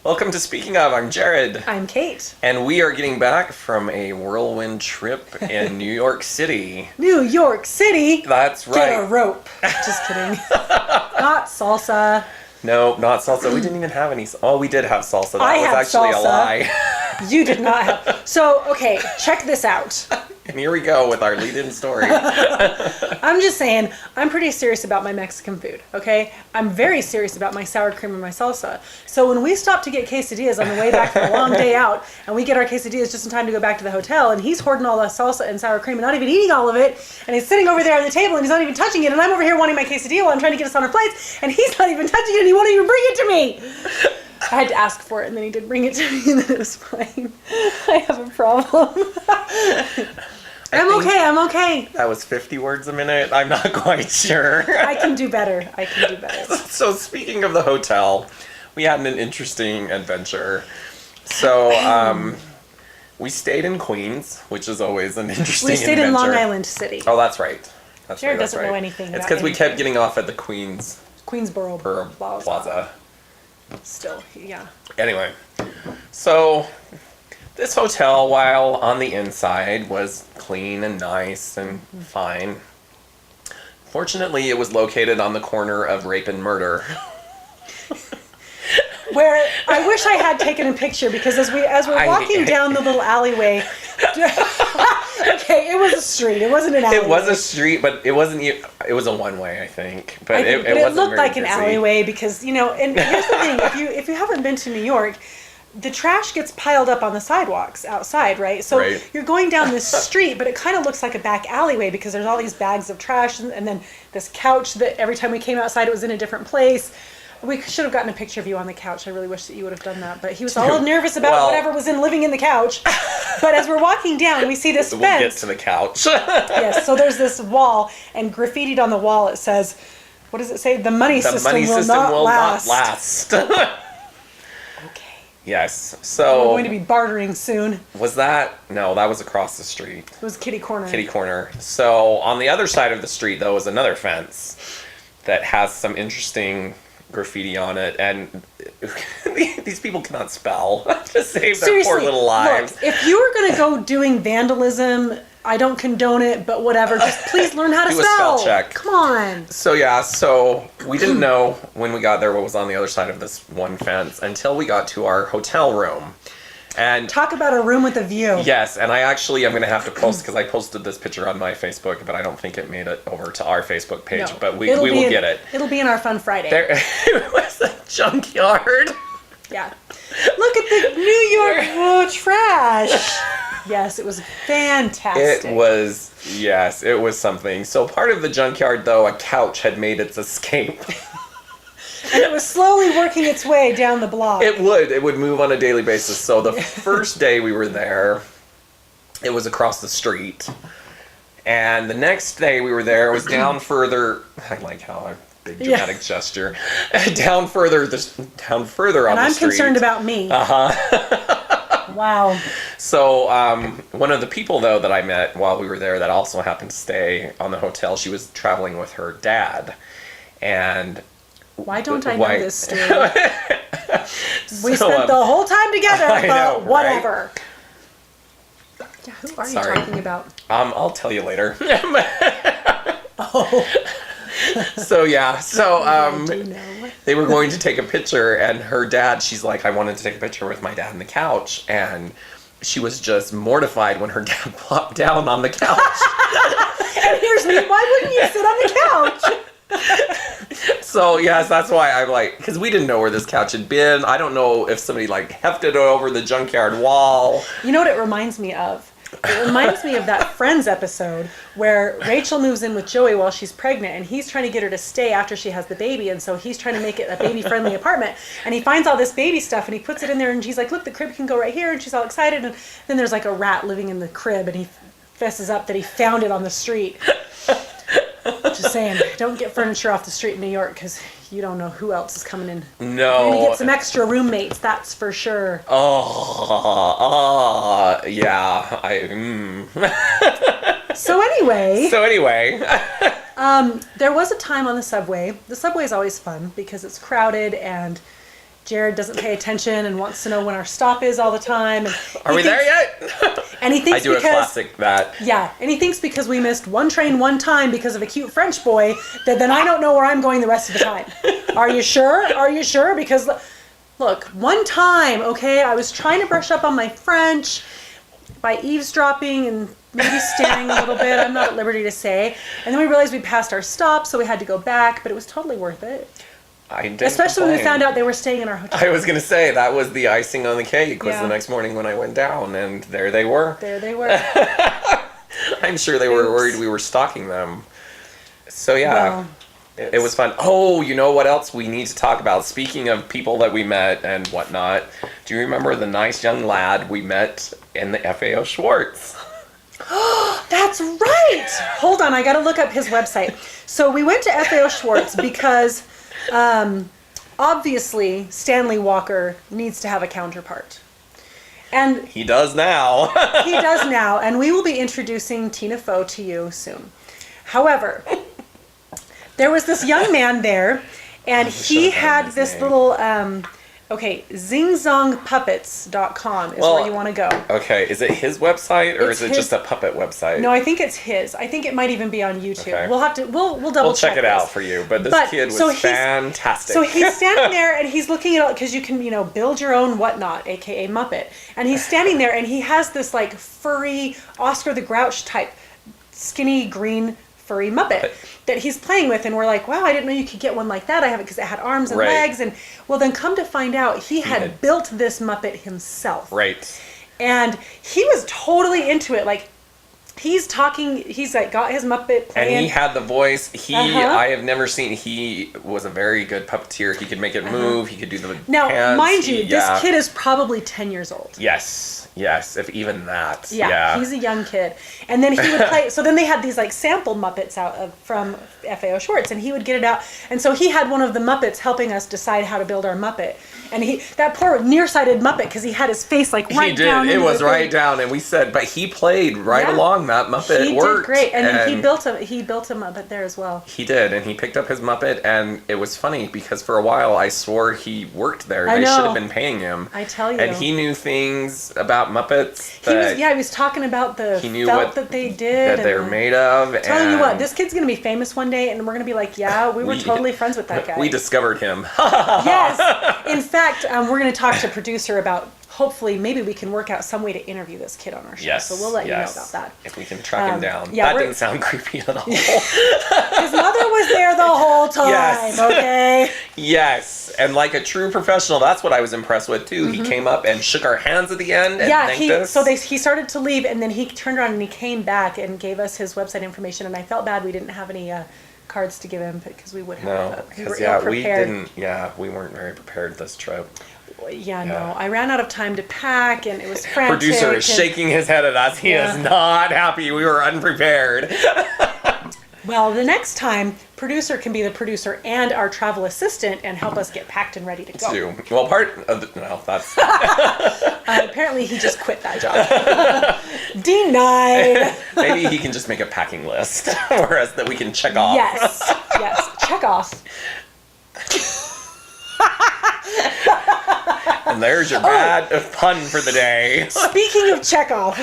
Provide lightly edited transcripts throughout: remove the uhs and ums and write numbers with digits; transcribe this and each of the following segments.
Welcome to Speaking Of. I'm Jared. I'm Kate. And we are getting back from a whirlwind trip in New York City. New York City? That's right. Get a rope. Just kidding. Not salsa. No, not salsa. We didn't even have any. Oh, we did have salsa. That I was had actually salsa. a lie. You did not have. So, okay, check this out. And here we go with our lead-in story. I'm just saying, I'm pretty serious about my Mexican food, okay? I'm very serious about my sour cream and my salsa. So when we stop to get quesadillas on the way back from a long day out, and we get our quesadillas just in time to go back to the hotel, and he's hoarding all the salsa and sour cream and not even eating all of it, and he's sitting over there on the table and he's not even touching it, and I'm over here wanting my quesadilla while I'm trying to get us on our plates, and he's not even touching it and he won't even bring it to me. I had to ask for it, and then he did bring it to me, and then it was fine. I have a problem. I'm okay. That was 50 words a minute. I'm not quite sure. I can do better. So speaking of the hotel, we had an interesting adventure. So we stayed in Queens, which is always an interesting adventure. We stayed in Long Island City. Oh, that's right. Jared doesn't know anything about It's because we kept anything. getting off at the Queensboro Plaza. Still, yeah. Anyway, so this hotel, while on the inside, was clean and nice and fine. Fortunately, it was located on the corner of Rape and Murder. Where I wish I had taken a picture, because as we're walking down the little alleyway. Okay, it was a street. It wasn't an alleyway. It was a street, but it wasn't. It was a one-way, I think. But it wasn't looked very like an busy. alleyway because, you know. And here's the thing: if you haven't been to New York, the trash gets piled up on the sidewalks outside, right? So Right. You're going down this street, but it kind of looks like a back alleyway because there's all these bags of trash, and then this couch that every time we came outside, it was in a different place. We should have gotten a picture of you on the couch. I really wish that you would have done that. But he was all nervous about whatever was living in the couch. But as we're walking down, we see this fence. We'll get to the couch. Yes, so there's this wall, and graffitied on the wall it says, what does it say? The money system will not last. Okay. Yes. So We're going to be bartering soon. Was that? No, that was across the street. It was kitty corner. Kitty corner. So on the other side of the street, though, is another fence that has some interesting graffiti on it, and these people cannot spell to save their poor little lives. Look, if you were going to go doing vandalism, I don't condone it, but whatever. Just please learn how to Do a spell. spell check. Come on. So we didn't know when we got there what was on the other side of this one fence until we got to our hotel room. And talk about a room with a view. Yes, and I'm going to have to post, because I posted this picture on my Facebook, but I don't think it made it over to our Facebook page, No, but we will get it. It'll be in our Fun Friday. It was a junkyard. Yeah. Look at the New York trash. Yes, it was fantastic. It was something. So part of the junkyard, though, a couch had made its escape. And it was slowly working its way down the block. It would move on a daily basis. So the first day we were there, it was across the street. And the next day we were there, it was down further. I like how a big dramatic gesture. Down further on the street. And I'm concerned about me. Wow. So one of the people, though, that I met while we were there that also happened to stay on the hotel, she was traveling with her dad. And why don't I know this story? We spent the whole time together, but whatever. Right? Yeah, who are you talking about? I'll tell you later. Oh. So they were going to take a picture, and her dad, she's like, I wanted to take a picture with my dad on the couch, and she was just mortified when her dad plopped down on the couch. And here's me, why wouldn't you sit on the couch? So, yes, that's why I'm like, because we didn't know where this couch had been. I don't know if somebody, hefted it over the junkyard wall. You know what it reminds me of? It reminds me of that Friends episode where Rachel moves in with Joey while she's pregnant, and he's trying to get her to stay after she has the baby, and so he's trying to make it a baby-friendly apartment, and he finds all this baby stuff, and he puts it in there, and she's like, look, the crib can go right here, and she's all excited, and then there's a rat living in the crib, and he fesses up that he found it on the street. Just saying, don't get furniture off the street in New York, because you don't know who else is coming in. No. You're going to get some extra roommates, that's for sure. Yeah. So anyway, there was a time on the subway. The subway is always fun because it's crowded and Jared doesn't pay attention and wants to know when our stop is all the time. And Are we there yet? And he thinks I do because, a classic that. Yeah, and he thinks because we missed one train one time because of a cute French boy, that then I don't know where I'm going the rest of the time. Are you sure? Are you sure? Because, look, one time, okay, I was trying to brush up on my French by eavesdropping and maybe staring a little bit. I'm not at liberty to say. And then we realized we passed our stop, so we had to go back, but it was totally worth it. I didn't Especially when we complain. found out they were staying in our hotel. I was going to say, that was the icing on the cake, was Yeah. the next morning when I went down, and there they were. There they were. I'm sure they were Oops. worried we were stalking them. So yeah, Well, it was fun. Oh, you know what else we need to talk about? Speaking of people that we met and whatnot, do you remember the nice young lad we met in the FAO Schwartz? That's right. Hold on, I got to look up his website. So we went to FAO Schwartz because obviously Stanley Walker needs to have a counterpart. And He does now. he does now, and we will be introducing Tina Fo to you soon. However, there was this young man there, and should he have known had his this name. little, zingzongpuppets.com is where you want to go. Okay, is it his website or It's is it his- just a puppet website? No, I think it's his. I think it might even be on YouTube. Okay. We'll have to, we'll double We'll check it this. out for you. But this But- kid was so he's- fantastic. So he's standing there and he's looking at all, because you can, build your own whatnot, aka Muppet. And he's standing there and he has this like furry Oscar the Grouch type skinny green furry Muppet that he's playing with. And we're like, wow, I didn't know you could get one like that. I have it because it had arms and Right. legs. And well, then come to find out, he had had- built this Muppet himself. Right. And he was totally into it. Like, he's talking, he's like got his Muppet playing. And he had the voice. Uh-huh. I have never seen, he was a very good puppeteer. He could make it move. He could do the Now, hands. mind you, yeah. this kid is probably 10 years old. Yes, if even that. Yeah, he's a young kid. And then he would play, so then they had these like sample Muppets out from FAO Schwartz, and he would get it out. And so he had one of the Muppets helping us decide how to build our Muppet. And that poor nearsighted Muppet, because he had his face like right he did. down. It into was the right thing. down, and we said, but he played right Yeah. along that Muppet. He worked, did great, and then he built a Muppet there as well. He did, and he picked up his Muppet, and it was funny because for a while I swore he worked there. I They should know. have been paying him. I tell you. And he knew things about Muppets He was talking about the he knew felt what- that they did. that they're and made of. telling you what, and this kid's gonna be famous one day, and we're gonna be like, yeah, we were totally friends with that guy. We discovered him. Yes. In fact, we're going to talk to producer about hopefully maybe we can work out some way to interview this kid on our show. Yes. So we'll let you know yes. about that. If we can track him down. yeah, that we're- didn't sound creepy at all. His mother was there the whole time. Yes. Okay. Yes. And like a true professional, that's what I was impressed with too. He came up and shook our hands at the end and Yeah. thanked us. He started to leave, and then he turned around and he came back and gave us his website information. And I felt bad we didn't have any cards to give him because we would have. No, we were because we ill-prepared. didn't. Yeah, we weren't very prepared this trip. Yeah, no. Yeah. I ran out of time to pack, and it was frantic. Producer is and- shaking his head at us. He Yeah. is not happy. We were unprepared. Well, the next time, producer can be the producer and our travel assistant and help us get packed and ready to go. Too. Well, part of the, no, that's Apparently, he just quit that job. Denied. maybe he can just make a packing list for us that we can check off. Yes. Check off. And there's Oh. your bad pun for the day. Speaking of check off,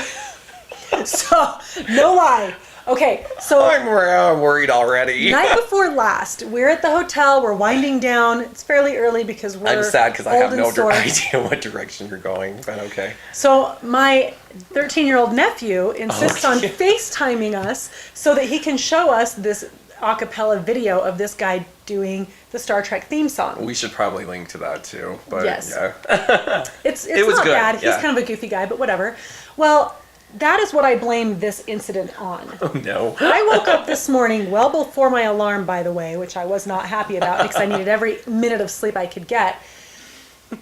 so no lie. Okay, so I'm worried already. night before last, we're at the hotel. We're winding down. It's fairly early because we're I'm sad because I old have and no sore. idea what direction you're going, but okay. So my 13-year-old nephew insists on Okay. FaceTiming us so that he can show us this a cappella video of this guy doing the Star Trek theme song. We should probably link to that too. But Yes. yeah. It's It was not good, bad. He's yeah. kind of a goofy guy, but whatever. Well, that is what I blame this incident on. No. I woke up this morning well before my alarm, by the way, which I was not happy about because I needed every minute of sleep I could get,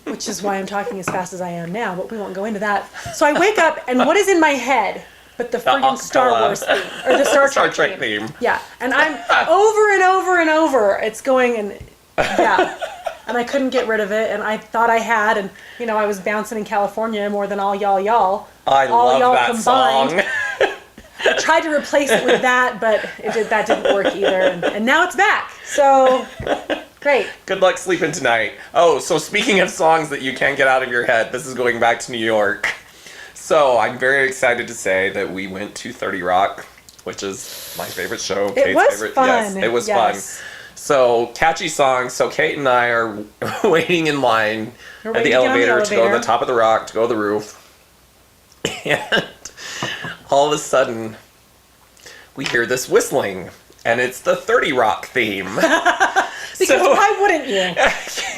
which is why I'm talking as fast as I am now, but we won't go into that. So I wake up, and what is in my head but the friggin' Star acapella. Wars theme, or the Star Trek theme. Yeah, and I'm over and over and over, it's going, and yeah. And I couldn't get rid of it, and I thought I had, and I was bouncing in California more than all y'all. I all love y'all that combined. song. I tried to replace it with that, but that didn't work either. And now it's back. So Great. Good luck sleeping tonight. Oh, so speaking of songs that you can't get out of your head, this is going back to New York. So I'm very excited to say that we went to 30 Rock, which is my favorite show. It was favorite. fun. Yes, it was Yes. fun. So catchy songs. So Kate and I are waiting in line We're at waiting the to get on the elevator to go to the elevator. top of the rock, to go to the roof. And all of a sudden, we hear this whistling. And it's the 30 Rock theme. Because why wouldn't you?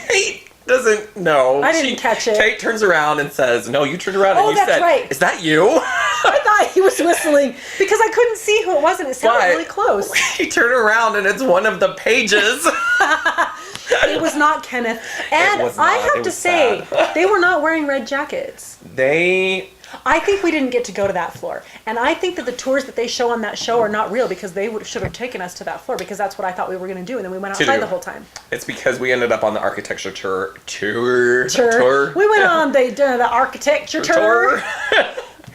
Kate doesn't know. I didn't catch it. Kate turns around and says, no, you turned around Oh, and you that's said, right. is that you? I thought he was whistling because I couldn't see who it was and it sounded But- really close. He turned around and it's one of the pages. It was not Kenneth. And was I not. have It to was say, sad. they were not wearing red jackets. They, I think we didn't get to go to that floor. And I think that the tours that they show on that show are not real because they should have taken us to that floor because that's what I thought we were going to do. And then we went To outside do. the whole time. it's because we ended up on the architecture tour. We went on the architecture tour.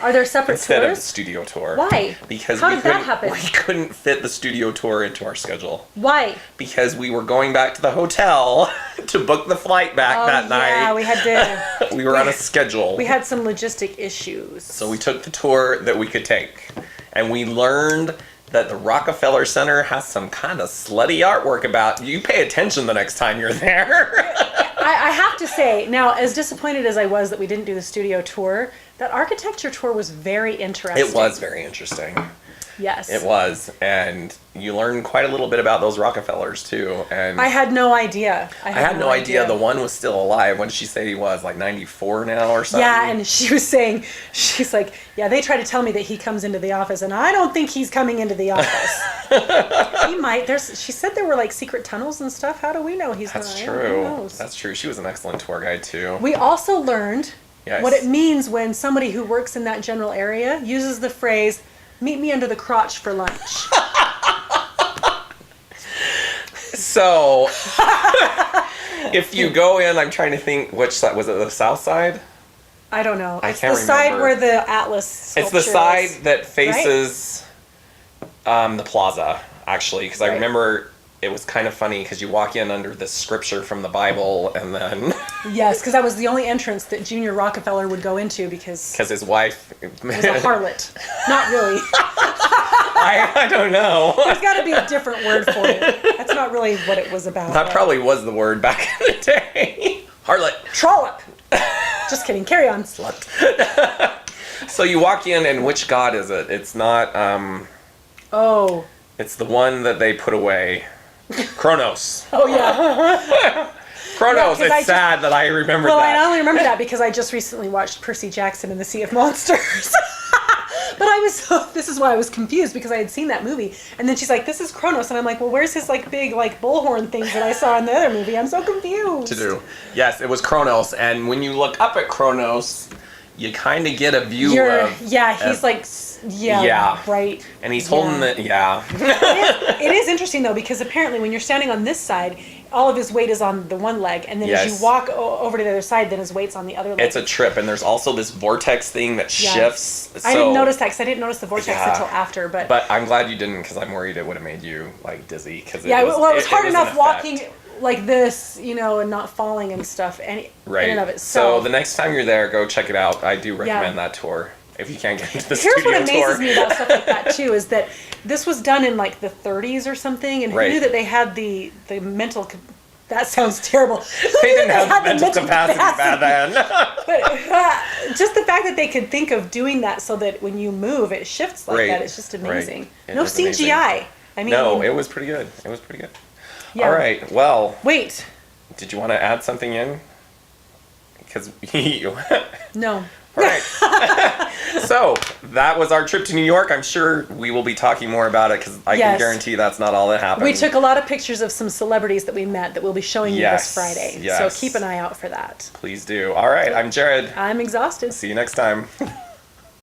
Are there separate Instead of the tours? studio tour. Why? Because How we did that couldn't- happen? We couldn't fit the studio tour into our schedule. Why? Because we were going back to the hotel to book the flight back that Oh, yeah, night. we had to. We were on a schedule. We had some logistic issues. So we took the tour that we could take. And we learned that the Rockefeller Center has some kind of slutty artwork about you. Pay attention the next time you're there. I have to say, now, as disappointed as I was that we didn't do the studio tour, that architecture tour was very interesting. It was very interesting. Yes. It was. And you learn quite a little bit about those Rockefellers too. And I had no idea. I had no idea the one was still alive. What did she say he was? Like 94 now or something? Yeah, and she was saying, she's like, yeah, they try to tell me that he comes into the office, and I don't think he's coming into the office. He might. She said there were like secret tunnels and stuff. How do we know he's That's not? true. Who knows? That's true. She was an excellent tour guide too. We also learned Yes. what it means when somebody who works in that general area uses the phrase, meet me under the crotch for lunch. So, if you go in, I'm trying to think which side. Was it the south side? I don't know. I It's can't the side remember. where the Atlas It's the sculpture side is. that faces the plaza, actually, because I Right. remember it was kind of funny because you walk in under this scripture from the Bible, and then Yes, because that was the only entrance that Junior Rockefeller would go into because because his wife was a harlot. Not really. I don't know. There's got to be a different word for it. That's not really what it was about. That but- probably was the word back in the day. Harlot. Trollop. Just kidding. Carry on. So you walk in, and which god is it? It's not. Oh. It's the one that they put away. Kronos. Oh yeah. Kronos. 'cause I It's just- sad that I remembered Well, that. I only remember that because I just recently watched Percy Jackson and the Sea of Monsters. But this is why I was confused because I had seen that movie. And then she's like, this is Kronos. And I'm like, well, where's his like big like bullhorn things that I saw in the other movie? I'm so confused. To do. Yes, it was Kronos, and when you look up at Kronos, you kind of get a view of. He's like, Yeah. right. And he's holding Yeah. the. Yeah. It is interesting though because apparently when you're standing on this side, all of his weight is on the one leg, and then as Yes. you walk over to the other side, then his weight's on the other leg. It's a trip, and there's also this vortex thing that Yeah. shifts. I didn't notice that because I didn't notice the vortex Yeah. until after, but I'm glad you didn't, because I'm worried it would have made you like dizzy. Cause yeah, well, it was hard an enough effect. walking like this, and not falling and stuff, and Right. in and of it. So the next time you're there, go check it out. I do recommend Yeah. that tour if you can't get into the Here's studio what amazes tour. me about stuff like that too is that this was done in like the 30s or something, and who Right. knew that they had the mental. That sounds terrible. They didn't have the mental capacity back then. But just the fact that they could think of doing that so that when you move, it shifts like Right. that, it's just amazing. Right. It No is CGI. I mean, No, it was pretty good. It was pretty good. yeah. All right. Well, Wait, did you want to add something in? Because no. All right. So that was our trip to New York. I'm sure we will be talking more about it because I can Yes. guarantee that's not all that happened. We took a lot of pictures of some celebrities that we met that we'll be showing you Yes, this Friday. yes. So keep an eye out for that. Please do. All right. I'm Jared. I'm exhausted. See you next time.